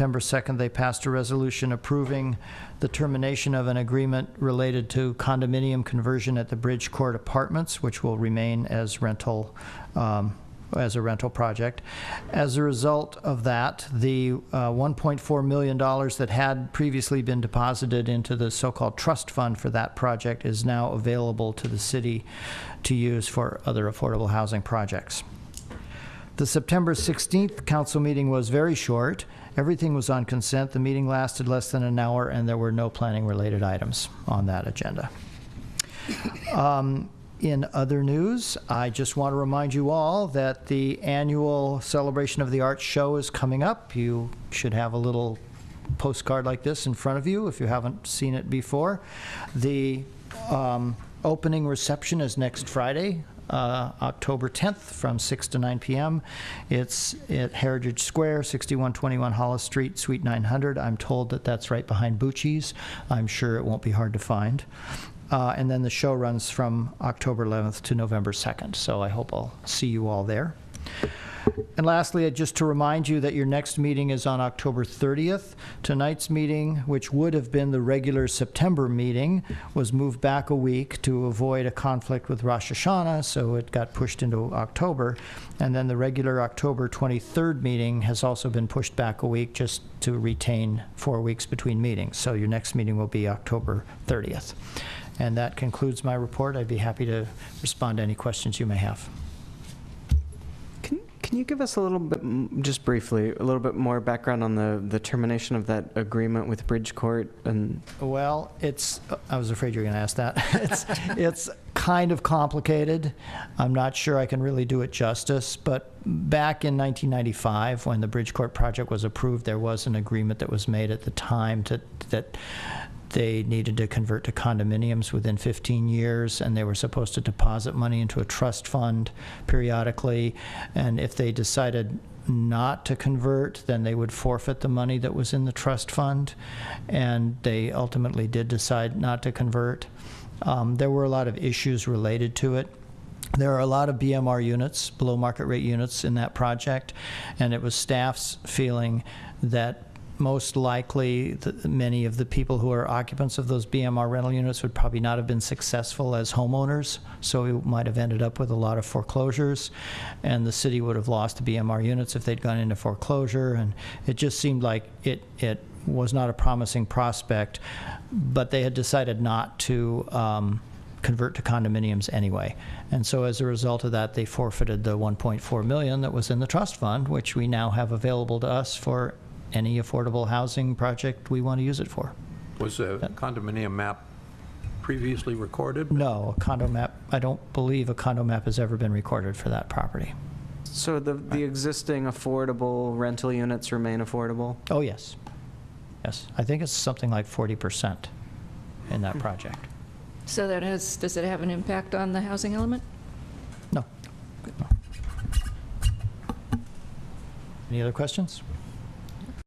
September 2nd, they passed a resolution approving the termination of an agreement related to condominium conversion at the Bridgecourt Apartments, which will remain as rental, as a rental project. As a result of that, the $1.4 million that had previously been deposited into the so-called trust fund for that project is now available to the city to use for other affordable housing projects. The September 16th council meeting was very short. Everything was on consent. The meeting lasted less than an hour, and there were no planning-related items on that agenda. In other news, I just want to remind you all that the annual Celebration of the Arts show is coming up. You should have a little postcard like this in front of you if you haven't seen it before. The opening reception is next Friday, October 10th from 6 to 9 p.m. It's at Heritage Square, 6121 Hollis Street, Suite 900. I'm told that that's right behind Bucci's. I'm sure it won't be hard to find. And then the show runs from October 11th to November 2nd. So I hope I'll see you all there. And lastly, just to remind you that your next meeting is on October 30th. Tonight's meeting, which would have been the regular September meeting, was moved back a week to avoid a conflict with Rosh Hashanah, so it got pushed into October. And then the regular October 23rd meeting has also been pushed back a week just to retain 4 weeks between meetings. So your next meeting will be October 30th. And that concludes my report. I'd be happy to respond to any questions you may have. Can you give us a little bit, just briefly, a little bit more background on the termination of that agreement with Bridgecourt? And well, I was afraid you were going to ask that. It's kind of complicated. I'm not sure I can really do it justice, but back in 1995, when the Bridgecourt project was approved, there was an agreement that was made at the time that they needed to convert to condominiums within 15 years, and they were supposed to deposit money into a trust fund periodically. And if they decided not to convert, then they would forfeit the money that was in the trust fund. And they ultimately did decide not to convert. There were a lot of issues related to it. There are a lot of BMR units, below market rate units, in that project, and it was staff's feeling that most likely many of the people who are occupants of those BMR rental units would probably not have been successful as homeowners, so we might have ended up with a lot of foreclosures, and the city would have lost the BMR units if they'd gone into foreclosure, and it just seemed like it was not a promising prospect, but they had decided not to convert to condominiums anyway. And so as a result of that, they forfeited the $1.4 million that was in the trust fund, which we now have available to us for any affordable housing project we want to use it for. Was a condominium map previously recorded? No, a condo map, I don't believe a condo map has ever been recorded for that property. so the existing affordable rental units remain affordable? Oh, yes. Yes, I think it's something like 40% in that project. So that does it have an impact on the housing element? No. No. Any other questions?